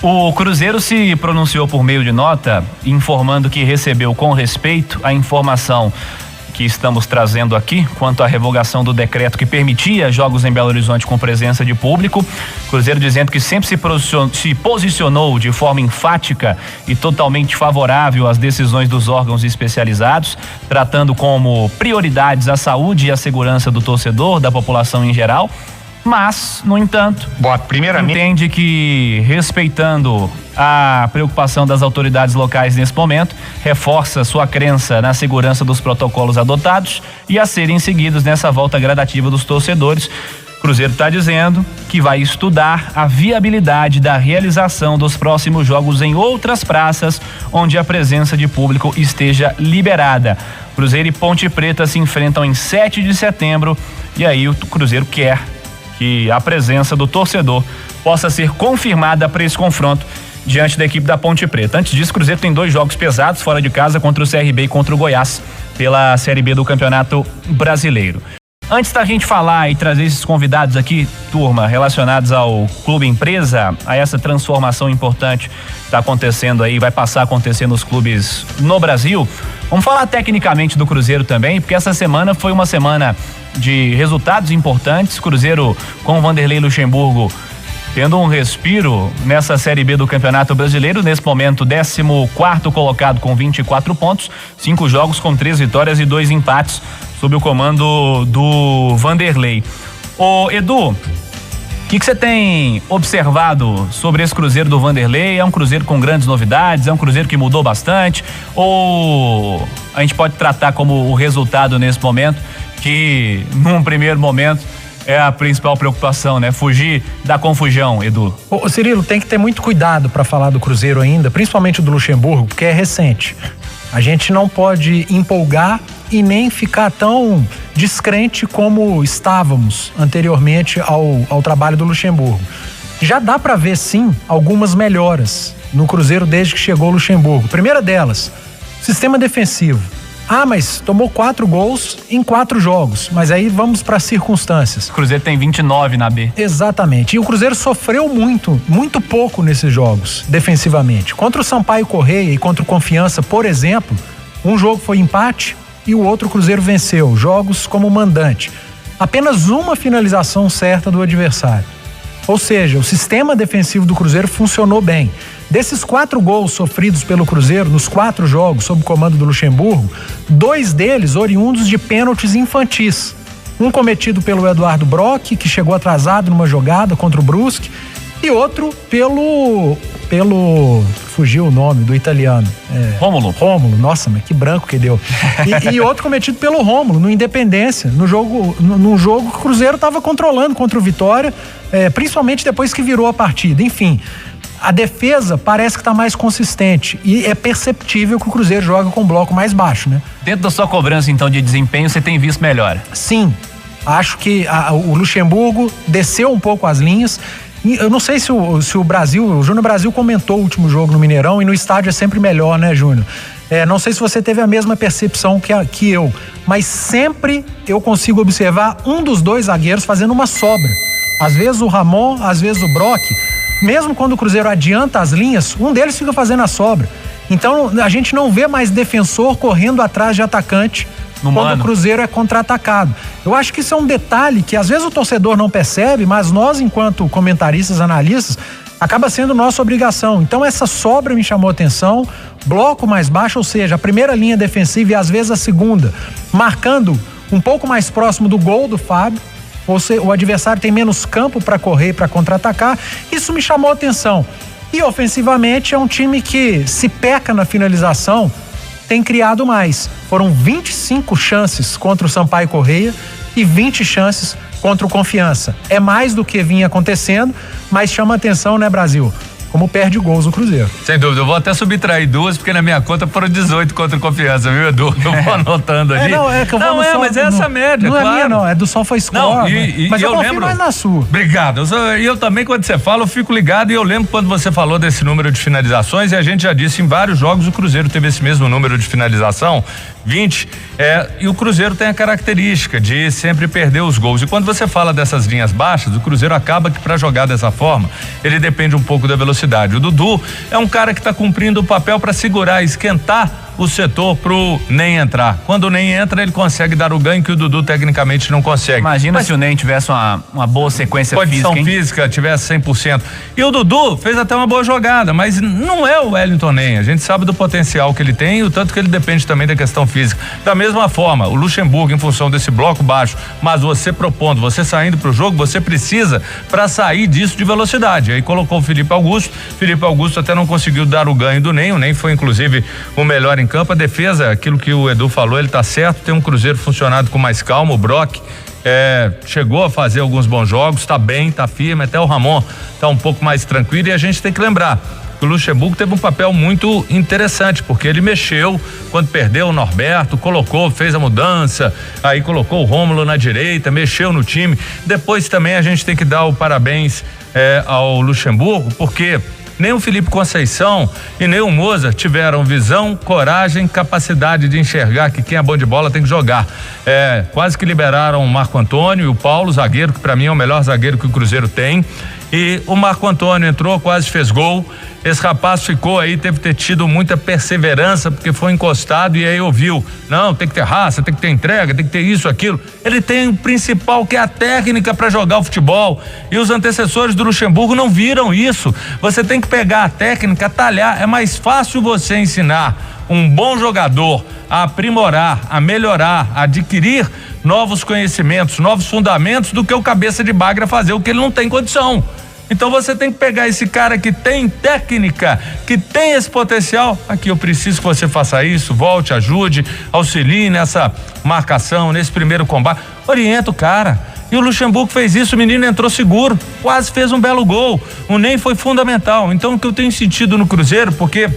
O Cruzeiro se pronunciou por meio de nota, informando que recebeu com respeito a informação que estamos trazendo aqui quanto à revogação do decreto que permitia jogos em Belo Horizonte com presença de público. Cruzeiro dizendo que sempre se posicionou de forma enfática e totalmente favorável às decisões dos órgãos especializados, tratando como prioridades a saúde e a segurança do torcedor, da população em geral. Mas, no entanto, entende que, respeitando a preocupação das autoridades locais nesse momento, reforça sua crença na segurança dos protocolos adotados e a serem seguidos nessa volta gradativa dos torcedores. Cruzeiro está dizendo que vai estudar a viabilidade da realização dos próximos jogos em outras praças onde a presença de público esteja liberada. Cruzeiro e Ponte Preta se enfrentam em 7 de setembro e aí o Cruzeiro quer que a presença do torcedor possa ser confirmada para esse confronto diante da equipe da Ponte Preta. Antes disso, o Cruzeiro tem 2 jogos pesados fora de casa contra o CRB e contra o Goiás pela Série B do Campeonato Brasileiro. Antes da gente falar e trazer esses convidados aqui, turma, relacionados ao Clube Empresa, a essa transformação importante que está acontecendo aí, vai passar a acontecer nos clubes no Brasil, vamos falar tecnicamente do Cruzeiro também, porque essa semana foi uma semana de resultados importantes. Cruzeiro com o Vanderlei Luxemburgo tendo um respiro nessa Série B do Campeonato Brasileiro, nesse momento 14º colocado com 24 pontos, 5 jogos com 3 vitórias e 2 empates sob o comando do Vanderlei. Ô Edu, o que você tem observado sobre esse Cruzeiro do Vanderlei? É um Cruzeiro com grandes novidades? É um Cruzeiro que mudou bastante? Ou a gente pode tratar como o resultado nesse momento, que num primeiro momento é a principal preocupação, né? Fugir da confusão, Edu. Ô Cirilo, tem que ter muito cuidado para falar do Cruzeiro ainda, principalmente do Luxemburgo, porque é recente. A gente não pode empolgar e nem ficar tão descrente como estávamos anteriormente ao trabalho do Luxemburgo. Já dá para ver, sim, algumas melhoras no Cruzeiro desde que chegou o Luxemburgo. Primeira delas, sistema defensivo. Ah, mas tomou 4 gols em 4 jogos. Mas aí vamos para as circunstâncias. O Cruzeiro tem 29 na B. Exatamente. E o Cruzeiro sofreu muito pouco nesses jogos, defensivamente. Contra o Sampaio Correia e contra o Confiança, por exemplo, um jogo foi empate e o outro o Cruzeiro venceu. Jogos como mandante. Apenas uma finalização certa do adversário. Ou seja, o sistema defensivo do Cruzeiro funcionou bem. Desses 4 gols sofridos pelo Cruzeiro nos 4 jogos sob o comando do Luxemburgo, 2 deles oriundos de pênaltis infantis. Um cometido pelo Eduardo Brock, que chegou atrasado numa jogada contra o Brusque, e outro pelo fugiu o nome do italiano. Rômulo, nossa, mas que branco que deu. E outro cometido pelo Rômulo, no Independência, num jogo que o Cruzeiro estava controlando contra o Vitória, principalmente depois que virou a partida. Enfim, a defesa parece que está mais consistente e é perceptível que o Cruzeiro joga com um bloco mais baixo, né? Dentro da sua cobrança, então, de desempenho, você tem visto melhor? Sim, acho que o Luxemburgo desceu um pouco as linhas. Eu não sei se o Júnior Brasil comentou o último jogo no Mineirão, e no estádio é sempre melhor, né, Júnior? Não sei se você teve a mesma percepção que eu, mas sempre eu consigo observar um dos 2 zagueiros fazendo uma sobra. Às vezes o Ramon, às vezes o Brock. Mesmo quando o Cruzeiro adianta as linhas, um deles fica fazendo a sobra. Então a gente não vê mais defensor correndo atrás de atacante quando o Cruzeiro é contra-atacado. Eu acho que isso é um detalhe que às vezes o torcedor não percebe, mas nós, enquanto comentaristas, analistas, acaba sendo nossa obrigação. Então essa sobra me chamou a atenção, bloco mais baixo, ou seja, a primeira linha defensiva e às vezes a segunda, marcando um pouco mais próximo do gol do Fábio. Ou seja, o adversário tem menos campo para correr e para contra-atacar. Isso me chamou a atenção. E ofensivamente é um time que, se peca na finalização, tem criado mais. Foram 25 chances contra o Sampaio Correia e 20 chances contra o Confiança. É mais do que vinha acontecendo, mas chama atenção, né, Brasil? Como perde gols o Cruzeiro. Sem dúvida, eu vou até subtrair 2, porque na minha conta foram 18 contra o Confiança, viu, Edu? Eu vou anotando ali. Mas é essa média, não claro. Não é minha, não, é do SofaScore. Não, mas eu confio mais na sua. Obrigado. Eu também, quando você fala, eu fico ligado, e eu lembro quando você falou desse número de finalizações, e a gente já disse, em vários jogos o Cruzeiro teve esse mesmo número de finalização, 20, e o Cruzeiro tem a característica de sempre perder os gols. E quando você fala dessas linhas baixas, o Cruzeiro acaba que para jogar dessa forma, ele depende um pouco da velocidade. O Dudu é um cara que está cumprindo o papel para segurar, esquentar o setor pro Ney entrar. Quando o Ney entra, ele consegue dar o ganho que o Dudu tecnicamente não consegue. Imagina se o Ney tivesse uma boa sequência física. Condição física, tivesse 100%. E o Dudu fez até uma boa jogada, mas não é o Wellington Ney. A gente sabe do potencial que ele tem e o tanto que ele depende também da questão física. Da mesma forma, o Luxemburgo, em função desse bloco baixo, mas você propondo, você saindo pro jogo, você precisa para sair disso de velocidade. Aí colocou o Felipe Augusto até não conseguiu dar o ganho do Ney. O Ney foi inclusive o melhor em campo. A defesa, aquilo que o Edu falou, ele tá certo, tem um Cruzeiro funcionado com mais calma. O Brock chegou a fazer alguns bons jogos, tá bem, tá firme, até o Ramon tá um pouco mais tranquilo. E a gente tem que lembrar que o Luxemburgo teve um papel muito interessante, porque ele mexeu quando perdeu o Norberto, fez a mudança, aí colocou o Rômulo na direita, mexeu no time. Depois também a gente tem que dar o parabéns ao Luxemburgo, porque nem o Felipe Conceição e nem o Moza tiveram visão, coragem, capacidade de enxergar que quem é bom de bola tem que jogar. Quase que liberaram o Marco Antônio e o Paulo, zagueiro, que para mim é o melhor zagueiro que o Cruzeiro tem. E o Marco Antônio entrou, quase fez gol. Esse rapaz ficou aí, teve que ter tido muita perseverança, porque foi encostado e aí ouviu, não, tem que ter raça, tem que ter entrega, tem que ter isso, aquilo. Ele tem o principal, que é a técnica para jogar o futebol, e os antecessores do Luxemburgo não viram isso. Você tem que pegar a técnica, talhar. É mais fácil você ensinar um bom jogador a aprimorar, a melhorar, a adquirir novos conhecimentos, novos fundamentos, do que o cabeça de bagra fazer o que ele não tem condição. Então você tem que pegar esse cara que tem técnica, que tem esse potencial. Aqui eu preciso que você faça isso, volte, ajude, auxilie nessa marcação, nesse primeiro combate. Orienta o cara. E o Luxemburgo fez isso, o menino entrou seguro, quase fez um belo gol. O Ney foi fundamental. Então o que eu tenho sentido no Cruzeiro, porque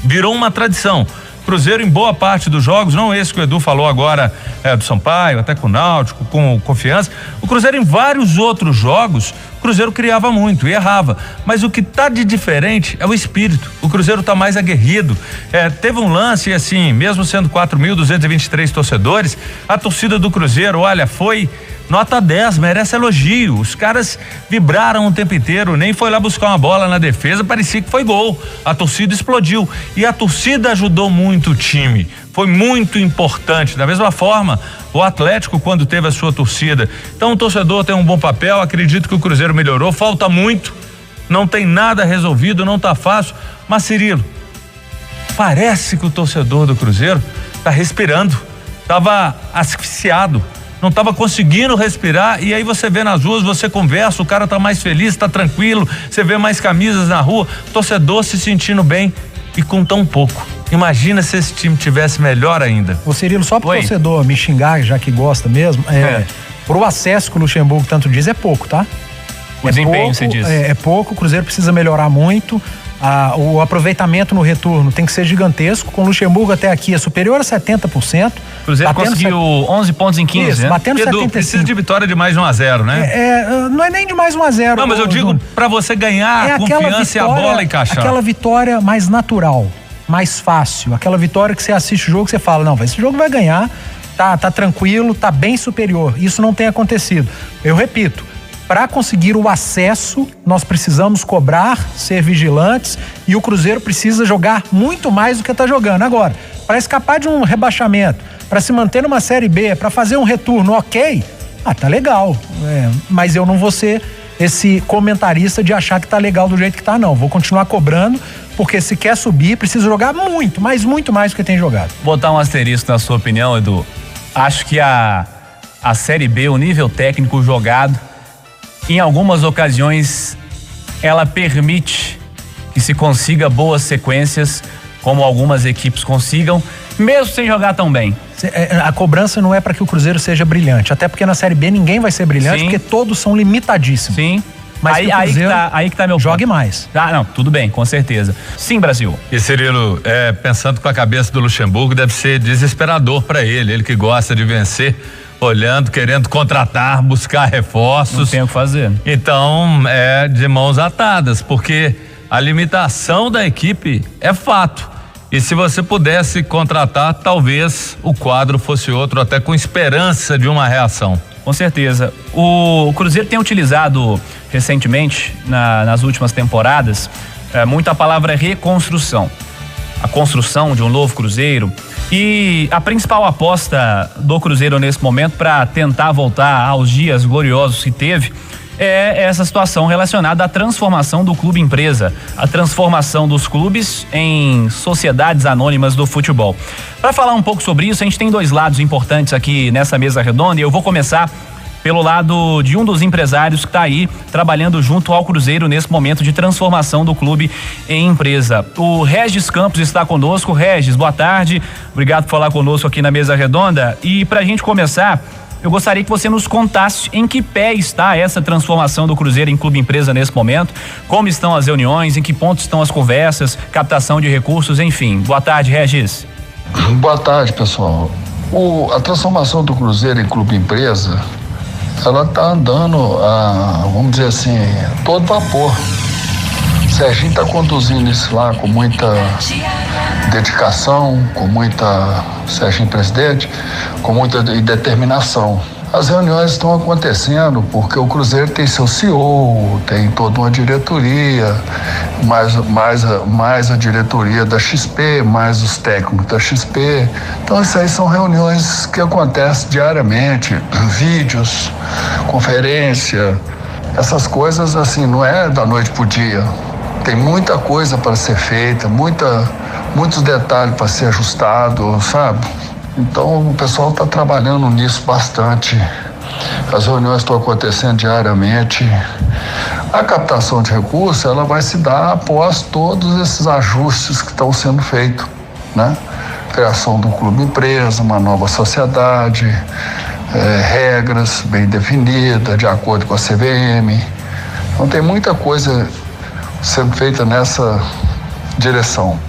virou uma tradição. Cruzeiro em boa parte dos jogos, não esse que o Edu falou agora do Sampaio, até com o Náutico, com o Confiança. O Cruzeiro em vários outros jogos, o Cruzeiro criava muito e errava. Mas o que tá de diferente é o espírito. O Cruzeiro tá mais aguerrido. Teve um lance assim, mesmo sendo 4.223 torcedores, a torcida do Cruzeiro, olha, foi nota 10, merece elogio. Os caras vibraram o tempo inteiro, nem foi lá buscar uma bola na defesa, parecia que foi gol. A torcida explodiu e a torcida ajudou muito o time. Foi muito importante. Da mesma forma, o Atlético, quando teve a sua torcida. Então o torcedor tem um bom papel, acredito que o Cruzeiro melhorou, falta muito, não tem nada resolvido, não tá fácil, mas Cirilo, parece que o torcedor do Cruzeiro tá respirando, tava asfixiado, não estava conseguindo respirar, e aí você vê nas ruas, você conversa, o cara tá mais feliz, tá tranquilo, você vê mais camisas na rua, torcedor se sentindo bem e com tão pouco. Imagina se esse time tivesse melhor ainda. Ô Cirilo, só pro torcedor me xingar, já que gosta mesmo, pro acesso que o Luxemburgo tanto diz, é pouco, tá? O desempenho, você diz. É pouco, o Cruzeiro precisa melhorar muito. O aproveitamento no retorno tem que ser gigantesco. Com o Luxemburgo até aqui é superior a 70%. O Cruzeiro conseguiu 11 pontos em 15, isso, né? batendo Edu, 75%. precisa de vitória de mais 1-0, né? Não é nem de mais 1-0. Não, mas eu digo pra você ganhar a confiança e a bola encaixar. Aquela vitória mais natural, mais fácil. Aquela vitória que você assiste o jogo e você fala, não, esse jogo vai ganhar, tá tranquilo, tá bem superior. Isso não tem acontecido. Eu repito, para conseguir o acesso, nós precisamos cobrar, ser vigilantes, e o Cruzeiro precisa jogar muito mais do que está jogando. Agora, para escapar de um rebaixamento, para se manter numa Série B, para fazer um retorno ok, tá legal. Mas eu não vou ser esse comentarista de achar que tá legal do jeito que tá, não. Vou continuar cobrando, porque se quer subir, precisa jogar muito, mas muito mais do que tem jogado. Botar um asterisco na sua opinião, Edu. Acho que a Série B, o nível técnico jogado, em algumas ocasiões, ela permite que se consiga boas sequências, como algumas equipes consigam, mesmo sem jogar tão bem. A cobrança não é para que o Cruzeiro seja brilhante, até porque na Série B ninguém vai ser brilhante, Sim. porque todos são limitadíssimos. Sim. Mas aí que tá meu ponto. Jogue mais. Não, tudo bem, com certeza. Sim, Brasil. E Cirilo, pensando com a cabeça do Luxemburgo, deve ser desesperador para ele que gosta de vencer, olhando, querendo contratar, buscar reforços. Não tem o que fazer. Então, de mãos atadas, porque a limitação da equipe é fato. E se você pudesse contratar, talvez o quadro fosse outro, até com esperança de uma reação. Com certeza. O Cruzeiro tem utilizado recentemente, nas últimas temporadas, muito a palavra reconstrução. A construção de um novo Cruzeiro. E a principal aposta do Cruzeiro nesse momento para tentar voltar aos dias gloriosos que teve é essa situação relacionada à transformação do clube empresa, a transformação dos clubes em sociedades anônimas do futebol. Para falar um pouco sobre isso, a gente tem dois lados importantes aqui nessa mesa redonda e eu vou começar pelo lado de um dos empresários que está aí trabalhando junto ao Cruzeiro nesse momento de transformação do clube em empresa. O Regis Campos está conosco. Regis, boa tarde. Obrigado por falar conosco aqui na mesa redonda. E para a gente começar, eu gostaria que você nos contasse em que pé está essa transformação do Cruzeiro em clube empresa nesse momento, como estão as reuniões, em que ponto estão as conversas, captação de recursos, enfim. Boa tarde, Regis. Boa tarde, pessoal. A transformação do Cruzeiro em clube empresa, ela está andando, vamos dizer assim, todo vapor. O Serginho está conduzindo isso lá com muita dedicação, Serginho presidente, com muita determinação. As reuniões estão acontecendo porque o Cruzeiro tem seu CEO, tem toda uma diretoria, mais a diretoria da XP, mais os técnicos da XP. Então isso aí são reuniões que acontecem diariamente, vídeos, conferência, essas coisas assim, não é da noite pro dia. Tem muita coisa para ser feita, muitos detalhes para ser ajustado, sabe? Então o pessoal está trabalhando nisso bastante. As reuniões estão acontecendo diariamente. A captação de recursos, ela vai se dar após todos esses ajustes que estão sendo feitos, né? Criação do clube empresa, uma nova sociedade, regras bem definidas, de acordo com a CVM. Então tem muita coisa sendo feita nessa direção.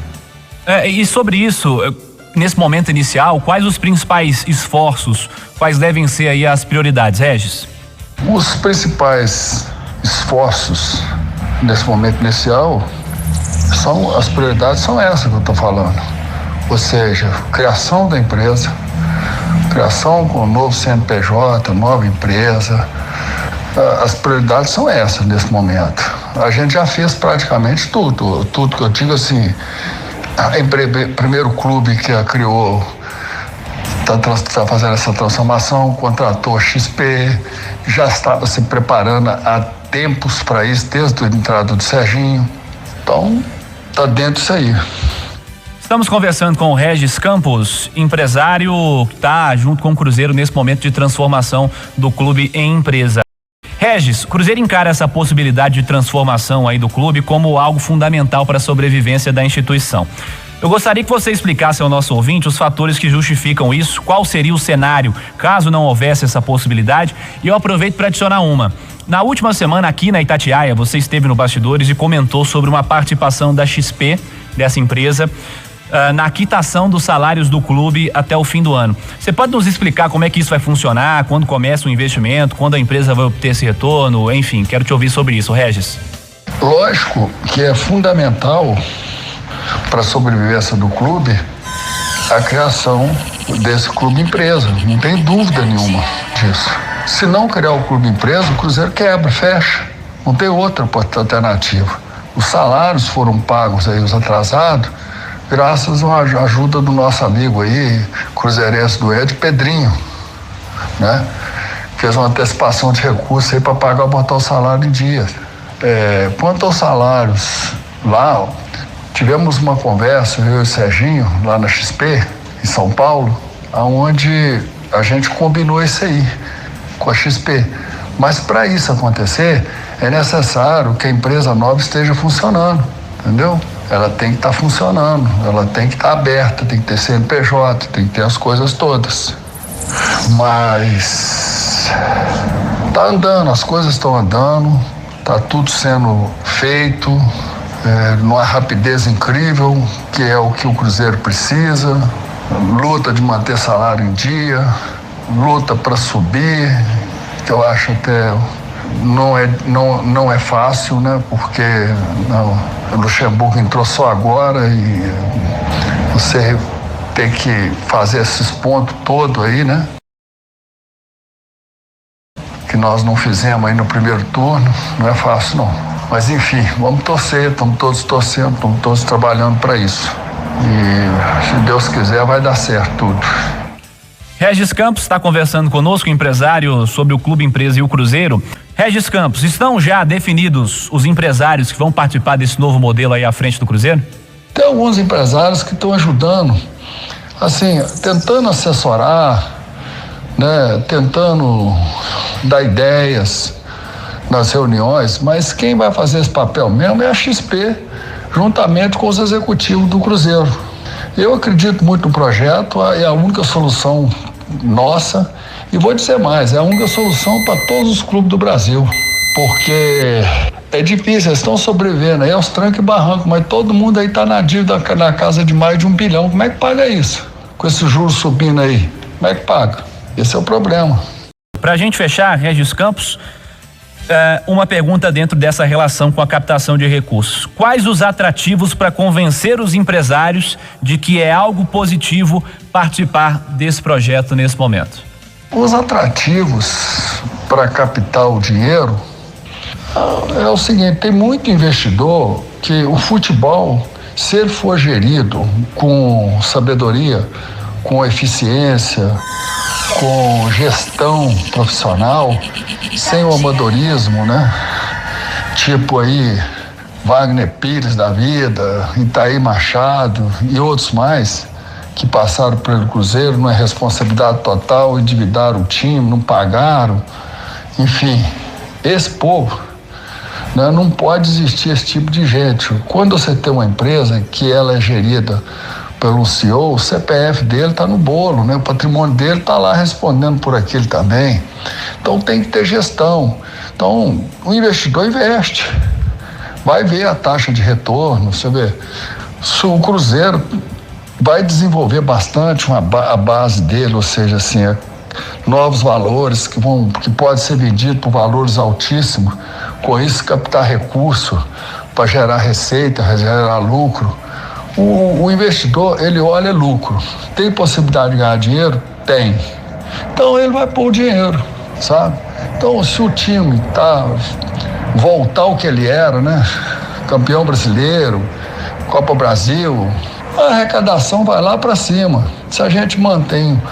E sobre isso, nesse momento inicial, quais os principais esforços, quais devem ser aí as prioridades, Regis? Os principais esforços nesse momento inicial as prioridades são essas que eu estou falando. Ou seja, criação da empresa, criação com o novo CNPJ, nova empresa. As prioridades são essas nesse momento. A gente já fez praticamente tudo que eu digo assim. Primeiro clube que a criou está fazendo essa transformação, contratou a XP, já estava se preparando há tempos para isso, desde a entrada do Serginho. Então, está dentro disso aí. Estamos conversando com o Regis Campos, empresário que está junto com o Cruzeiro nesse momento de transformação do clube em empresa. Regis, o Cruzeiro encara essa possibilidade de transformação aí do clube como algo fundamental para a sobrevivência da instituição. Eu gostaria que você explicasse ao nosso ouvinte os fatores que justificam isso, qual seria o cenário caso não houvesse essa possibilidade, e eu aproveito para adicionar uma. Na última semana aqui na Itatiaia, você esteve no Bastidores e comentou sobre uma participação da XP, dessa empresa, na quitação dos salários do clube até o fim do ano. Você pode nos explicar como é que isso vai funcionar, quando começa o investimento, quando a empresa vai obter esse retorno, enfim, quero te ouvir sobre isso, Regis. Lógico que é fundamental para a sobrevivência do clube a criação desse clube empresa, não tem dúvida nenhuma disso. Se não criar o clube empresa, o Cruzeiro quebra, fecha, não tem outra alternativa. Os salários foram pagos aí, os atrasados, graças à ajuda do nosso amigo aí, cruzeirense do Ed, Pedrinho, né? Fez uma antecipação de recursos aí para pagar, botar o salário em dia. Quanto aos salários, lá tivemos uma conversa, eu e o Serginho, lá na XP, em São Paulo, onde a gente combinou isso aí com a XP. Mas para isso acontecer, é necessário que a empresa nova esteja funcionando, entendeu? Ela tem que estar funcionando, ela tem que estar aberta, tem que ter CNPJ, tem que ter as coisas todas. Mas tá andando, as coisas estão andando, tá tudo sendo feito, numa rapidez incrível, que é o que o Cruzeiro precisa. Luta de manter salário em dia, luta para subir, que eu acho até não é fácil, né? Porque o Luxemburgo entrou só agora e você ter que fazer esses pontos todos aí, né? Que nós não fizemos aí no primeiro turno, não é fácil não. Mas enfim, vamos torcer, estamos todos torcendo, estamos todos trabalhando para isso. E se Deus quiser vai dar certo tudo. Regis Campos está conversando conosco, empresário, sobre o Clube Empresa e o Cruzeiro. Regis Campos, estão já definidos os empresários que vão participar desse novo modelo aí à frente do Cruzeiro? Tem alguns empresários que estão ajudando, assim, tentando assessorar, né, tentando dar ideias nas reuniões, mas quem vai fazer esse papel mesmo é a XP, juntamente com os executivos do Cruzeiro. Eu acredito muito no projeto, é a única solução nossa, e vou dizer mais, é a única solução para todos os clubes do Brasil, porque é difícil, eles estão sobrevivendo aí aos trancos e barrancos, mas todo mundo aí está na dívida na casa de mais de 1 bilhão. Como é que paga isso? Com esses juros subindo aí, como é que paga? Esse é o problema. Para a gente fechar, Regis Campos, uma pergunta dentro dessa relação com a captação de recursos. Quais os atrativos para convencer os empresários de que é algo positivo participar desse projeto nesse momento? Os atrativos para captar o dinheiro é o seguinte, tem muito investidor que o futebol, se ele for gerido com sabedoria, com eficiência, com gestão profissional, sem o amadorismo, né? Tipo aí, Wagner Pires da vida, Itaí Machado e outros mais, que passaram pelo Cruzeiro, não é responsabilidade total, endividaram o time, não pagaram. Enfim, esse povo, né, não pode existir esse tipo de gente. Quando você tem uma empresa que ela é gerida pelo CEO, o CPF dele está no bolo, né? O patrimônio dele está lá respondendo por aquilo também. Então tem que ter gestão. Então o investidor investe, vai ver a taxa de retorno, você vê. O Cruzeiro vai desenvolver bastante a base dele, ou seja, assim, novos valores que pode ser vendido por valores altíssimos, com isso captar recurso para gerar receita, gerar lucro. O investidor, ele olha lucro. Tem possibilidade de ganhar dinheiro? Tem. Então ele vai pôr o dinheiro, sabe? Então se o time voltar ao que ele era, né? Campeão brasileiro, Copa Brasil, a arrecadação vai lá para cima. Se a gente mantém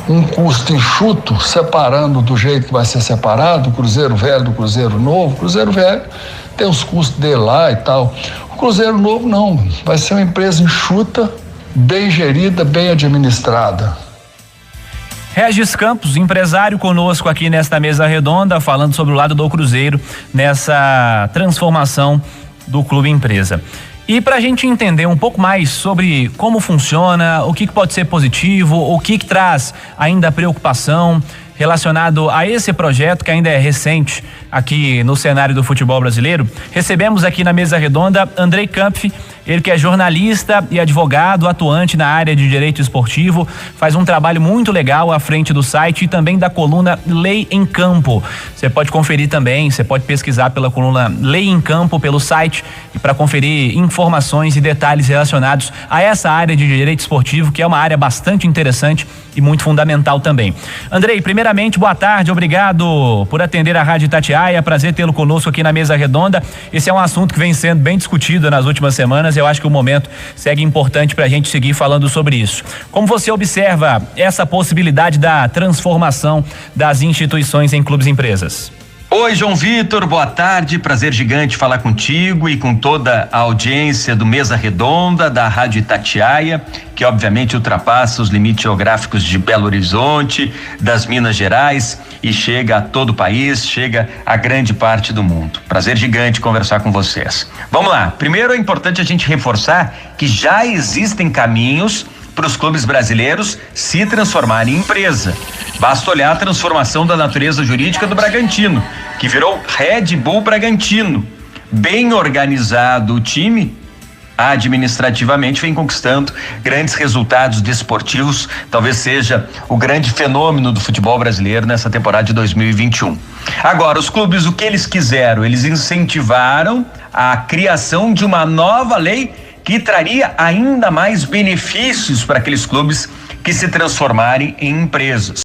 um custo enxuto, separando do jeito que vai ser separado, o Cruzeiro Velho do Cruzeiro Novo, o Cruzeiro Velho tem os custos dele lá e tal. O Cruzeiro Novo não, vai ser uma empresa enxuta, bem gerida, bem administrada. Regis Campos, empresário, conosco aqui nesta mesa redonda, falando sobre o lado do Cruzeiro nessa transformação do Clube Empresa. E para a gente entender um pouco mais sobre como funciona, o que pode ser positivo, o que traz ainda preocupação relacionado a esse projeto que ainda é recente aqui no cenário do futebol brasileiro, recebemos aqui na mesa redonda Andrei Kampf, ele que é jornalista e advogado, atuante na área de direito esportivo, faz um trabalho muito legal à frente do site e também da coluna Lei em Campo. Você pode conferir também, você pode pesquisar pela coluna Lei em Campo pelo site e para conferir informações e detalhes relacionados a essa área de direito esportivo, que é uma área bastante interessante e muito fundamental também. Andrei, primeiramente, boa tarde, obrigado por atender a Rádio Itatiaia, prazer tê-lo conosco aqui na mesa redonda. Esse é um assunto que vem sendo bem discutido nas últimas semanas, eu acho que o momento segue importante para a gente seguir falando sobre isso. Como você observa essa possibilidade da transformação das instituições em clubes e empresas? Oi, João Vitor, boa tarde, prazer gigante falar contigo e com toda a audiência do Mesa Redonda, da Rádio Itatiaia, que obviamente ultrapassa os limites geográficos de Belo Horizonte, das Minas Gerais e chega a todo o país, chega a grande parte do mundo. Prazer gigante conversar com vocês. Vamos lá, primeiro é importante a gente reforçar que já existem caminhos para os clubes brasileiros se transformarem em empresa. Basta olhar a transformação da natureza jurídica do Bragantino, que virou Red Bull Bragantino. Bem organizado o time, administrativamente vem conquistando grandes resultados desportivos, talvez seja o grande fenômeno do futebol brasileiro nessa temporada de 2021. Agora, os clubes, o que eles quiseram? Eles incentivaram a criação de uma nova lei que traria ainda mais benefícios para aqueles clubes que se transformarem em empresas.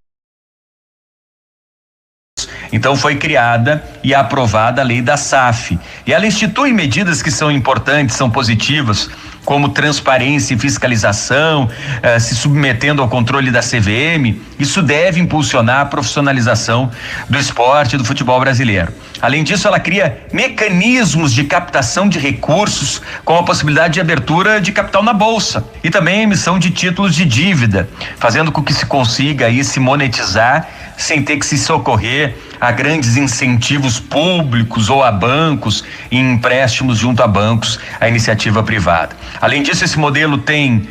Então foi criada e aprovada a lei da SAF. E ela institui medidas que são importantes, são positivas, como transparência e fiscalização, se submetendo ao controle da CVM. Isso deve impulsionar a profissionalização do esporte e do futebol brasileiro. Além disso, ela cria mecanismos de captação de recursos com a possibilidade de abertura de capital na bolsa e também a emissão de títulos de dívida, fazendo com que se consiga aí se monetizar sem ter que se socorrer a grandes incentivos públicos ou a bancos e empréstimos junto a bancos, a iniciativa privada. Além disso, esse modelo tem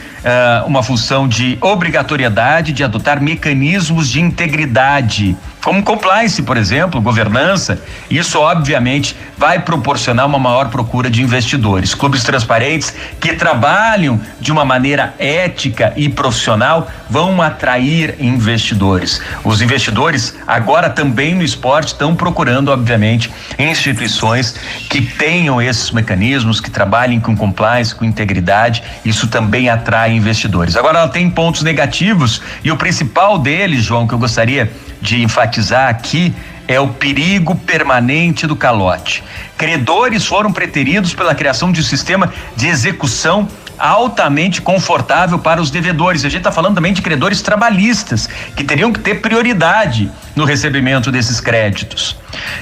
uma função de obrigatoriedade de adotar mecanismos de integridade, como compliance, por exemplo, governança. Isso obviamente vai proporcionar uma maior procura de investidores. Clubes transparentes que trabalham de uma maneira ética e profissional vão atrair investidores. Os investidores agora também no esporte estão procurando, obviamente, instituições que tenham esses mecanismos, que trabalhem com compliance, com integridade. Isso também atrai investidores. Agora, ela tem pontos negativos e o principal deles, João, que eu gostaria de enfatizar aqui, é o perigo permanente do calote. Credores foram preteridos pela criação de um sistema de execução altamente confortável para os devedores. A gente está falando também de credores trabalhistas, que teriam que ter prioridade no recebimento desses créditos.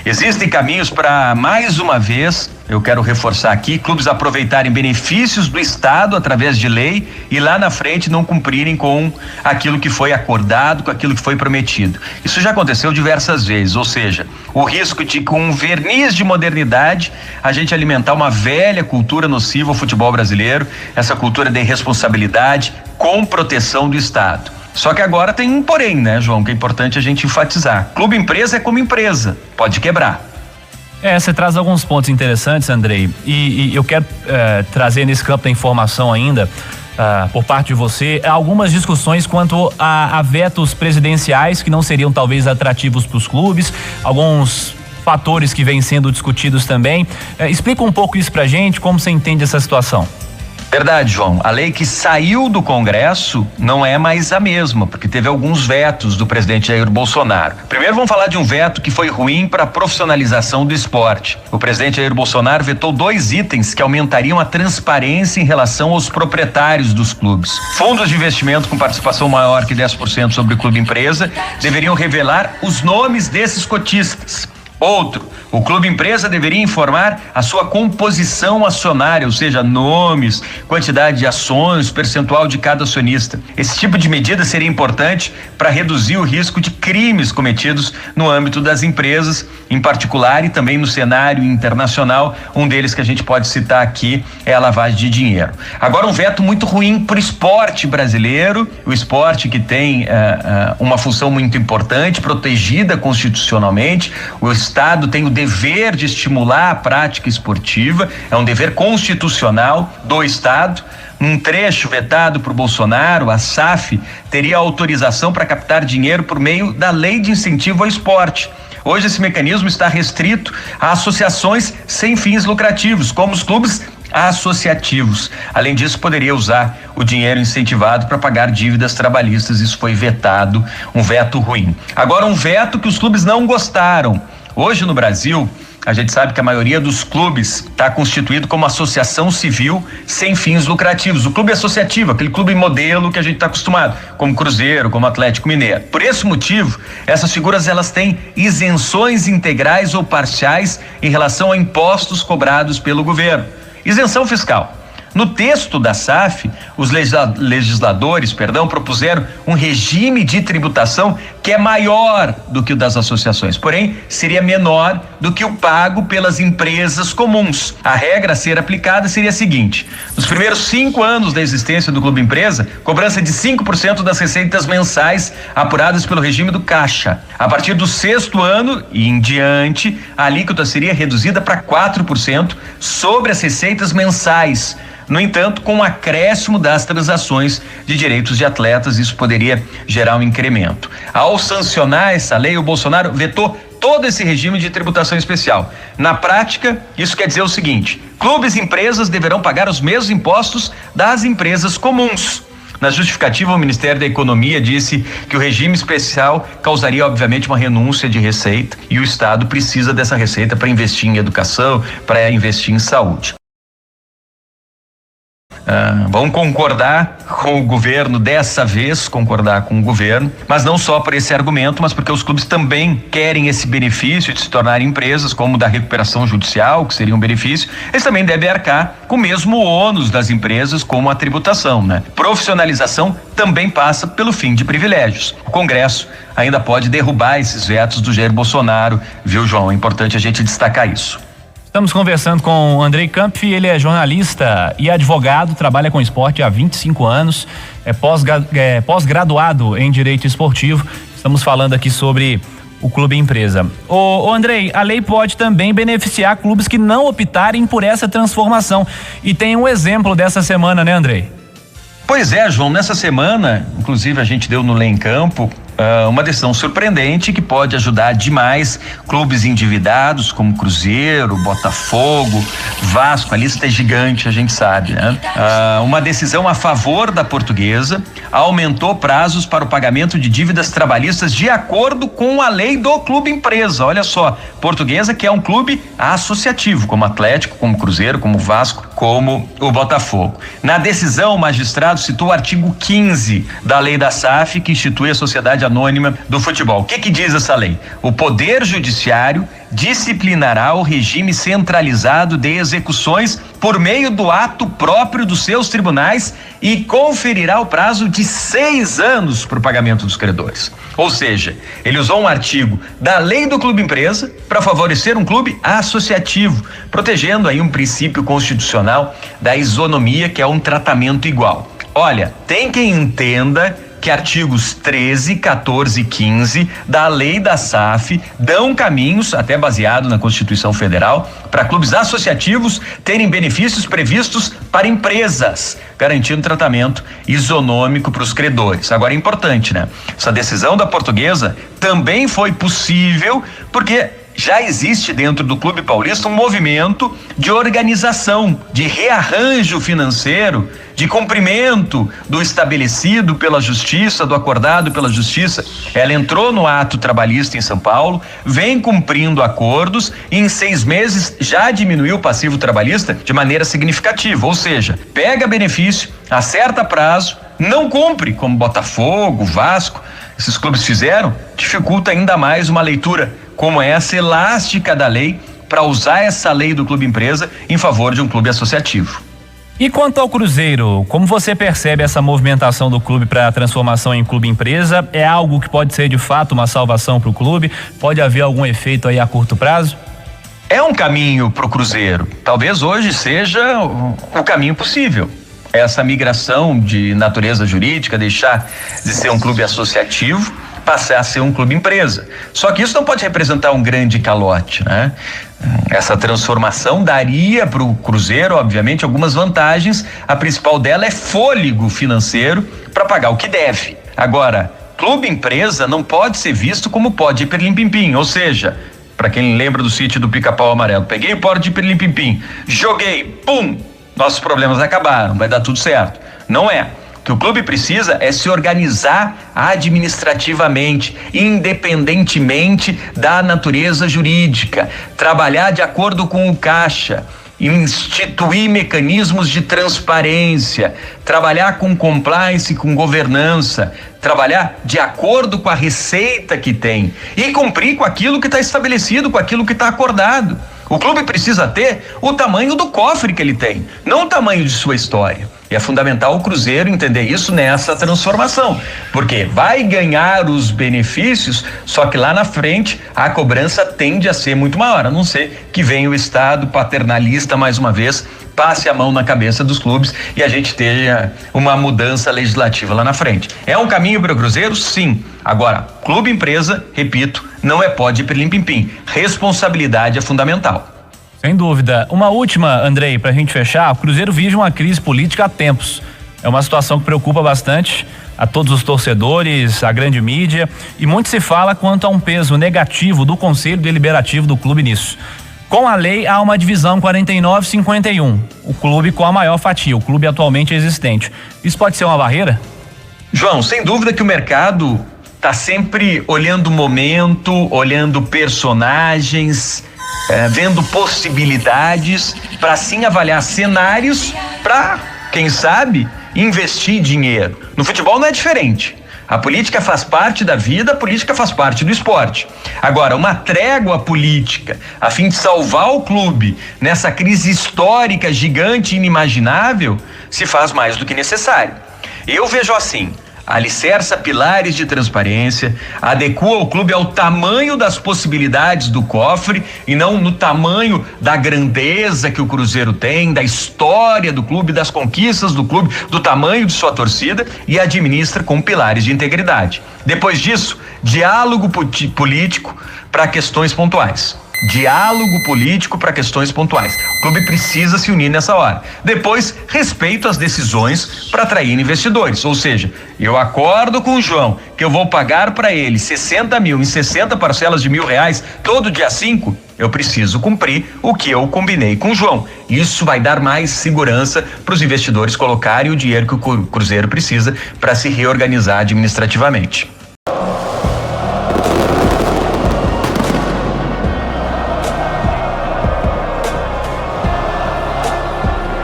Existem caminhos para, mais uma vez, eu quero reforçar aqui, clubes aproveitarem benefícios do Estado através de lei e lá na frente não cumprirem com aquilo que foi acordado, com aquilo que foi prometido. Isso já aconteceu diversas vezes, ou seja, o risco de, com um verniz de modernidade, a gente alimentar uma velha cultura nociva ao futebol brasileiro, essa cultura de irresponsabilidade com proteção do Estado. Só que agora tem um porém, né, João, que é importante a gente enfatizar. Clube empresa é como empresa, pode quebrar. Você traz alguns pontos interessantes, Andrei, e eu quero trazer nesse campo da informação ainda, por parte de você, algumas discussões quanto a vetos presidenciais que não seriam talvez atrativos para os clubes, alguns fatores que vêm sendo discutidos também. Explica um pouco isso pra gente, como você entende essa situação. Verdade, João. A lei que saiu do Congresso não é mais a mesma, porque teve alguns vetos do presidente Jair Bolsonaro. Primeiro vamos falar de um veto que foi ruim para a profissionalização do esporte. O presidente Jair Bolsonaro vetou 2 itens que aumentariam a transparência em relação aos proprietários dos clubes. Fundos de investimento com participação maior que 10% sobre o clube empresa deveriam revelar os nomes desses cotistas. Outro, o clube empresa deveria informar a sua composição acionária, ou seja, nomes, quantidade de ações, percentual de cada acionista. Esse tipo de medida seria importante para reduzir o risco de crimes cometidos no âmbito das empresas, em particular, e também no cenário internacional. Um deles que a gente pode citar aqui é a lavagem de dinheiro. Agora, um veto muito ruim para o esporte brasileiro, o esporte que tem uma função muito importante, protegida constitucionalmente. O Estado tem o dever de estimular a prática esportiva, é um dever constitucional do Estado. Um trecho vetado por Bolsonaro, a SAF, teria autorização para captar dinheiro por meio da lei de incentivo ao esporte. Hoje esse mecanismo está restrito a associações sem fins lucrativos, como os clubes associativos. Além disso, poderia usar o dinheiro incentivado para pagar dívidas trabalhistas. Isso foi vetado, um veto ruim. Agora, um veto que os clubes não gostaram. Hoje no Brasil, a gente sabe que a maioria dos clubes está constituído como associação civil sem fins lucrativos. O clube associativo, aquele clube modelo que a gente está acostumado, como Cruzeiro, como Atlético Mineiro. Por esse motivo, essas figuras elas têm isenções integrais ou parciais em relação a impostos cobrados pelo governo. Isenção fiscal. No texto da SAF, os legisladores, propuseram um regime de tributação que é maior do que o das associações, porém seria menor do que o pago pelas empresas comuns. A regra a ser aplicada seria a seguinte: nos primeiros 5 anos da existência do clube empresa, cobrança de 5% das receitas mensais apuradas pelo regime do caixa. A partir do 6º ano e em diante, a alíquota seria reduzida para 4% sobre as receitas mensais. No entanto, com o acréscimo das transações de direitos de atletas, isso poderia gerar um incremento. Ao sancionar essa lei, o Bolsonaro vetou todo esse regime de tributação especial. Na prática, isso quer dizer o seguinte: clubes e empresas deverão pagar os mesmos impostos das empresas comuns. Na justificativa, o Ministério da Economia disse que o regime especial causaria, obviamente, uma renúncia de receita e o Estado precisa dessa receita para investir em educação, para investir em saúde. Vão concordar com o governo dessa vez, mas não só por esse argumento, mas porque os clubes também querem esse benefício de se tornarem empresas, como da recuperação judicial, que seria um benefício. Eles também devem arcar com o mesmo ônus das empresas, como a tributação, né? Profissionalização também passa pelo fim de privilégios. O Congresso ainda pode derrubar esses vetos do Jair Bolsonaro, viu, João? É importante a gente destacar isso. Estamos conversando com o Andrei Kampf, ele é jornalista e advogado, trabalha com esporte há 25 anos, é pós-graduado em Direito Esportivo. Estamos falando aqui sobre o clube empresa. Ô Andrei, a lei pode também beneficiar clubes que não optarem por essa transformação. E tem um exemplo dessa semana, né, Andrei? Pois é, João, nessa semana, inclusive a gente deu no Lei em Campo uma decisão surpreendente que pode ajudar demais clubes endividados como Cruzeiro, Botafogo, Vasco. A lista é gigante, a gente sabe, né? Uma decisão a favor da Portuguesa aumentou prazos para o pagamento de dívidas trabalhistas de acordo com a lei do clube empresa. Olha só, Portuguesa, que é um clube associativo, como Atlético, como Cruzeiro, como Vasco, como o Botafogo. Na decisão, o magistrado citou o artigo 15 da lei da SAF, que institui a Sociedade Anônima do Futebol. O que diz essa lei? O Poder Judiciário disciplinará o regime centralizado de execuções por meio do ato próprio dos seus tribunais e conferirá o prazo de 6 anos para o pagamento dos credores. Ou seja, ele usou um artigo da lei do clube empresa para favorecer um clube associativo, protegendo aí um princípio constitucional da isonomia, que é um tratamento igual. Olha, tem quem entenda que artigos 13, 14 e 15 da lei da SAF dão caminhos, até baseado na Constituição Federal, para clubes associativos terem benefícios previstos para empresas, garantindo tratamento isonômico para os credores. Agora é importante, né? Essa decisão da Portuguesa também foi possível porque já existe dentro do Clube Paulista um movimento de organização, de rearranjo financeiro, de cumprimento do estabelecido pela Justiça, do acordado pela Justiça. Ela entrou no ato trabalhista em São Paulo, vem cumprindo acordos e em 6 meses já diminuiu o passivo trabalhista de maneira significativa. Ou seja, pega benefício, acerta prazo, não cumpre, como Botafogo, Vasco, esses clubes fizeram, dificulta ainda mais uma leitura como essa elástica da lei para usar essa lei do clube empresa em favor de um clube associativo. E quanto ao Cruzeiro, como você percebe essa movimentação do clube para a transformação em clube empresa? É algo que pode ser de fato uma salvação para o clube? Pode haver algum efeito aí a curto prazo? É um caminho para o Cruzeiro. Talvez hoje seja o caminho possível. Essa migração de natureza jurídica, deixar de ser um clube associativo, passar a ser um clube empresa. Só que isso não pode representar um grande calote, né? Essa transformação daria para o Cruzeiro, obviamente, algumas vantagens. A principal dela é fôlego financeiro para pagar o que deve. Agora, clube empresa não pode ser visto como pó de pirlim-pim-pim, ou seja, para quem lembra do sítio do Pica-Pau Amarelo, peguei o pó de pirlim-pim-pim, joguei, pum, nossos problemas acabaram, vai dar tudo certo. Não é. O que o clube precisa é se organizar administrativamente, independentemente da natureza jurídica, trabalhar de acordo com o Caixa, instituir mecanismos de transparência, trabalhar com compliance, com governança, trabalhar de acordo com a receita que tem e cumprir com aquilo que está estabelecido, com aquilo que está acordado. O clube precisa ter o tamanho do cofre que ele tem, não o tamanho de sua história. E é fundamental o Cruzeiro entender isso nessa transformação, porque vai ganhar os benefícios, só que lá na frente a cobrança tende a ser muito maior, a não ser que venha o Estado paternalista mais uma vez, passe a mão na cabeça dos clubes e a gente tenha uma mudança legislativa lá na frente. É um caminho para o Cruzeiro? Sim. Agora, clube empresa, repito, não é pó de pirlim-pim-pim. Responsabilidade é fundamental. Sem dúvida. Uma última, Andrei, pra gente fechar. O Cruzeiro vive uma crise política há tempos. É uma situação que preocupa bastante. a todos os torcedores, a grande mídia, e muito se fala quanto a um peso negativo do Conselho Deliberativo do clube nisso. Com a lei há uma divisão 49-51, o clube com a maior fatia, o clube atualmente existente. Isso pode ser uma barreira? João, sem dúvida que o mercado está sempre olhando o momento, olhando personagens, vendo possibilidades para assim avaliar cenários para, quem sabe, investir dinheiro. No futebol não é diferente. A política faz parte da vida, a política faz parte do esporte. Agora, uma trégua política a fim de salvar o clube nessa crise histórica gigante e inimaginável se faz mais do que necessário. Eu vejo assim: alicerça pilares de transparência, adequa o clube ao tamanho das possibilidades do cofre e não no tamanho da grandeza que o Cruzeiro tem, da história do clube, das conquistas do clube, do tamanho de sua torcida, e administra com pilares de integridade. Depois disso, diálogo político para questões pontuais. Diálogo político para questões pontuais. O clube precisa se unir nessa hora. Depois, respeito às decisões para atrair investidores. Ou seja, eu acordo com o João que eu vou pagar para ele 60 mil em 60 parcelas de R$1.000 todo dia 5. Eu preciso cumprir o que eu combinei com o João. Isso vai dar mais segurança para os investidores colocarem o dinheiro que o Cruzeiro precisa para se reorganizar administrativamente.